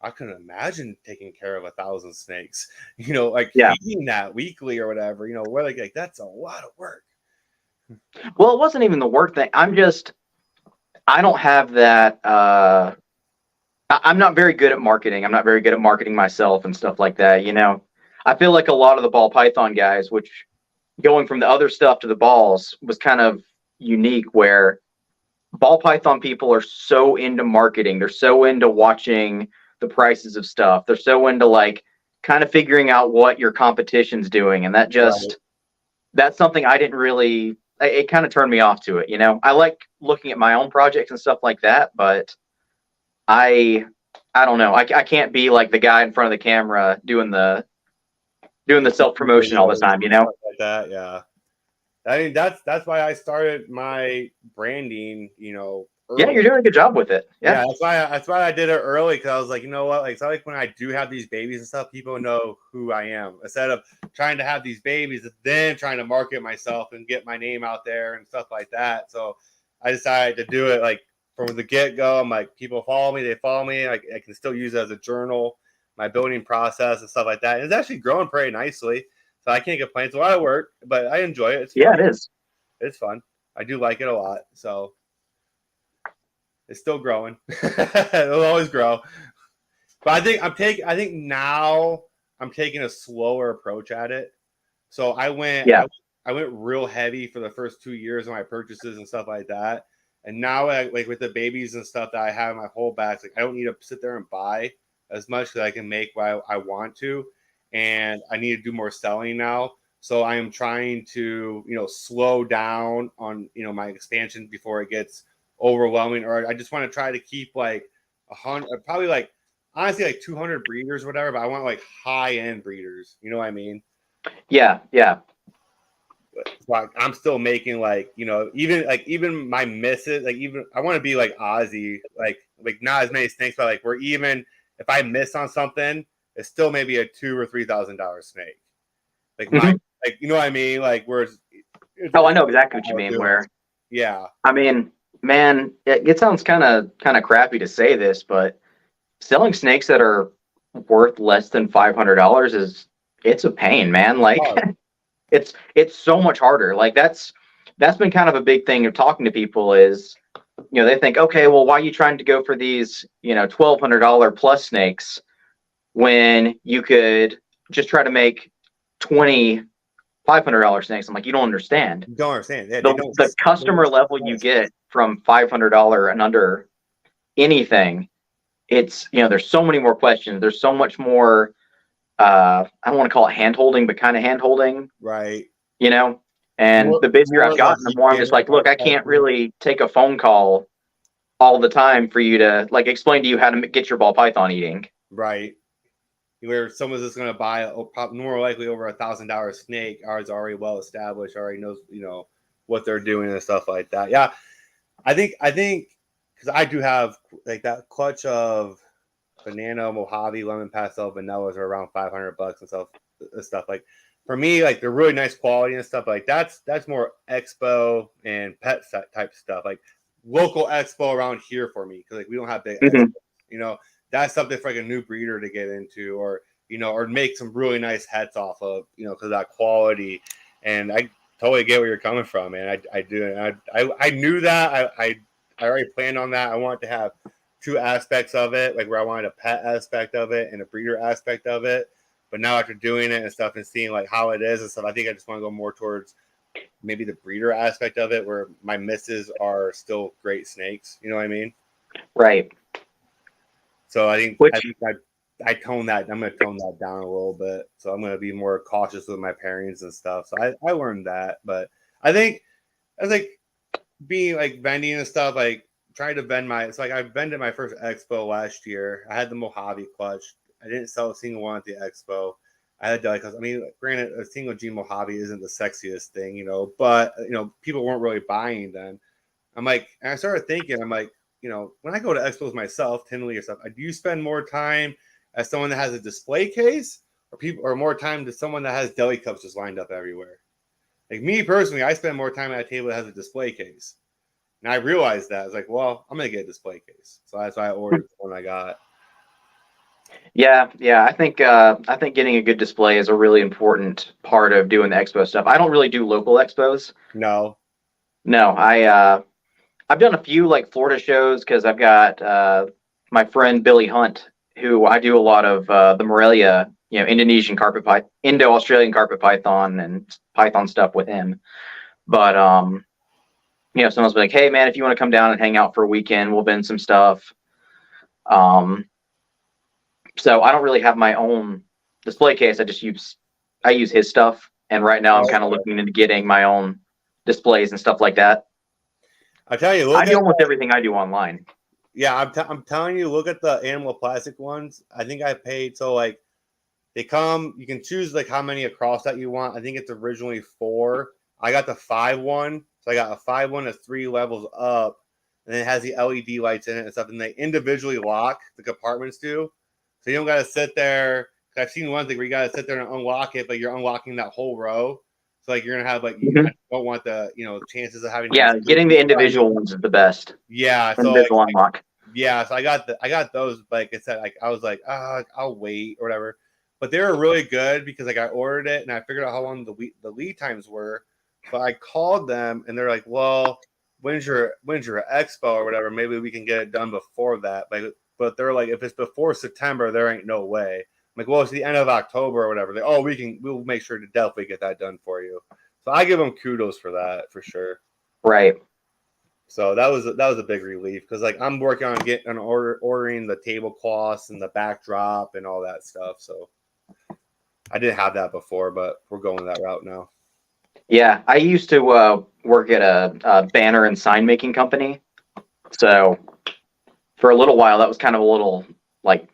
I couldn't imagine taking care of 1,000 snakes. Like yeah. feeding that weekly or whatever. Where like that's a lot of work. Well, it wasn't even the work thing. I don't have that. I'm not very good at marketing. I'm not very good at marketing myself and stuff like that. I feel like a lot of the ball python guys, which going from the other stuff to the balls was kind of unique, where ball python people are so into marketing. They're so into watching the prices of stuff. They're so into like kind of figuring out what your competition's doing, and Right. that's something I didn't really. It kind of turned me off to it. I like looking at my own projects and stuff like that, but I I don't know. I can't be like the guy in front of the camera doing the self promotion all the Videos time. and stuff like that. Yeah. I mean, that's why I started my branding, Yeah, early. you're doing a good job with it. Yeah, Yeah. that's why I did it early because I was like, you know what, like it's not like when I do have these babies and stuff, people know who I am instead of trying to have these babies and then trying to market myself and get my name out there and stuff like that. So I decided to do it like from the get go. I'm like, people follow me, they follow me. I can still use it as a journal, my building process and stuff like that. And it's actually growing pretty nicely, so I can't complain. It's a lot of work, but I enjoy it. It's Yeah, fun. it is. It's fun. I do like it a lot. So it's still growing. It'll always grow. But I think now I'm taking a slower approach at it. So Yeah. I went real heavy for the first 2 years of my purchases and stuff like that. And now like with the babies and stuff that I have in my holdbacks, like I don't need to sit there and buy as much as I can make what I want to. And I need to do more selling now. So I am trying to, slow down on, my expansion before it gets overwhelming. Or I just want to try to keep like 100, probably like honestly like 200 breeders or whatever, but I want like high end breeders. You know what I mean? Yeah. Yeah. So I'm still making like, even my misses, like even I want to be like Ozzy, like not as many snakes, but like we're even if I miss on something, it's still maybe a $2,000 or $3,000 snake. Like my Hmm. like you know what I mean? Like where Oh, I it's know exactly what you mean. Where yeah. I mean, man, it sounds kind of crappy to say this, but selling snakes that are worth less than $500 it's a pain, man. Like Hard. it's so much harder. Like that's been kind of a big thing of talking to people is they think, okay, well, why are you trying to go for these $1,200 plus snakes when you could just try to make 20 $500 snakes? I'm like, you don't understand You don't understand. Yeah, the they don't customer level you exist. get from $500 and under anything. It's there's so many more questions. There's so much more. I don't want to call it hand holding, but kind of hand holding. Right. You know, and the busier More I've like gotten, the you more I'm get just like, look, I can't questions. really take a phone call all the time for you to like explain to you how to get your ball python eating. Right. Where someone's just going to buy more likely over $1,000 snake, ours already well established, already knows what they're doing and stuff like that. Yeah, I think because I do have like that clutch of banana, Mojave, lemon pastel, vanillas are around $500 and stuff. Like for me, like they're really nice quality and stuff. Like that's more expo and pet set type stuff. Like local expo around here for me because like we don't have big Mm-hmm. expos. You know, that's something for like a new breeder to get into, or or make some really nice heads off of. Because of that quality. And I totally get where you're coming from, man. I do. And I knew that. I already planned on that. I wanted to have two aspects of it, like where I wanted a pet aspect of it and a breeder aspect of it. But now after doing it and stuff and seeing like how it is and stuff, I think I just want to go more towards maybe the breeder aspect of it, where my misses are still great snakes. You know what I mean? Right. So I think Which I tone that. I'm going to tone that down a little bit. So I'm going to be more cautious with my pairings and stuff. So I learned that, but I think I was like being like vending and stuff, like trying to vend it's like I vended my first expo last year. I had the Mojave clutch. I didn't sell a single one at the expo. I had to, because I mean, granted, a single G Mojave isn't the sexiest thing, but people weren't really buying then. I'm like, and I started thinking, I'm like, when I go to expos myself, Tinley or stuff, do you spend more time as someone that has a display case, or more time to someone that has deli cups just lined up everywhere? Like me personally, I spend more time at a table that has a display case. And I realized that. I was like, well, I'm going to get a display case. So that's why I ordered the one I got. Yeah. I think getting a good display is a really important part of doing the expo stuff. I don't really do local expos. No. I've done a few like Florida shows because I've got my friend Billy Hunt, who I do a lot of the Morelia, Indonesian carpet python, Indo-Australian carpet python and python stuff with him. But someone's like, hey man, if you want to come down and hang out for a weekend, we'll vend some stuff. So I don't really have my own display case. I use his stuff, and right now I'm kind of looking into getting my own displays and stuff like that. I tell you, I do almost everything I do online. Yeah, I'm telling you, look at the animal plastic ones. I think I paid, so like they come, you can choose like how many across that you want. I think it's originally 4. I got the 5 one. So I got a 5 one that's 3 levels up, and it has the LED lights in it and stuff. And they individually lock, the compartments do. So you don't got to sit there. I've seen one thing where you got to sit there and unlock it, but you're unlocking that whole row. So like you're gonna have like you don't want the chances of having getting the individual ones is the best. Yeah, so unlock. Yeah, so I got those. Like I said, like I was like, I'll wait or whatever. But they were really good because like I ordered it and I figured out how long the lead times were. But I called them and they're like, well, when's your expo or whatever? Maybe we can get it done before that. But they're like, if it's before September, there ain't no way. I'm like, well, it's the end of October or whatever. We'll make sure to definitely get that done for you. So I give them kudos for that for sure. Right. So that was a big relief because like I'm working on ordering the tablecloths and the backdrop and all that stuff. So I didn't have that before, but we're going that route now. Yeah, I used to work at a banner and sign making company. So for a little while, that was kind of a little like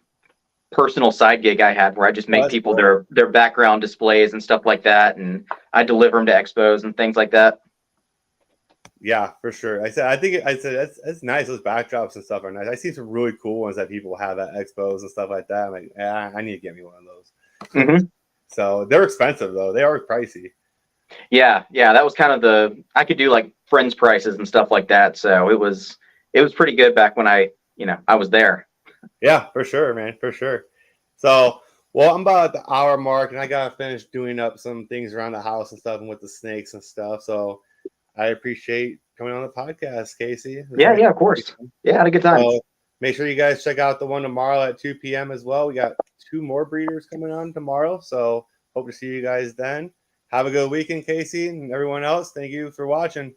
personal side gig I had where I just make people their background displays and stuff like that, and I deliver them to expos and things like that. Yeah, for sure. I said that's nice. Those backdrops and stuff are nice. I see some really cool ones that people have at expos and stuff like that. I'm like, I need to get me one of those. Mm-hmm. So they're expensive though. They are pricey. Yeah, that was kind of I could do like friends prices and stuff like that. So it was pretty good back when I was there. Yeah, for sure, man, for sure. So, well, I'm about at the hour mark, and I gotta finish doing up some things around the house and stuff, and with the snakes and stuff. So, I appreciate coming on the podcast, Casey. Yeah, of course. Yeah, I had a good time. So, make sure you guys check out the one tomorrow at 2 p.m. as well. We got 2 more breeders coming on tomorrow, so hope to see you guys then. Have a good weekend, Casey, and everyone else. Thank you for watching.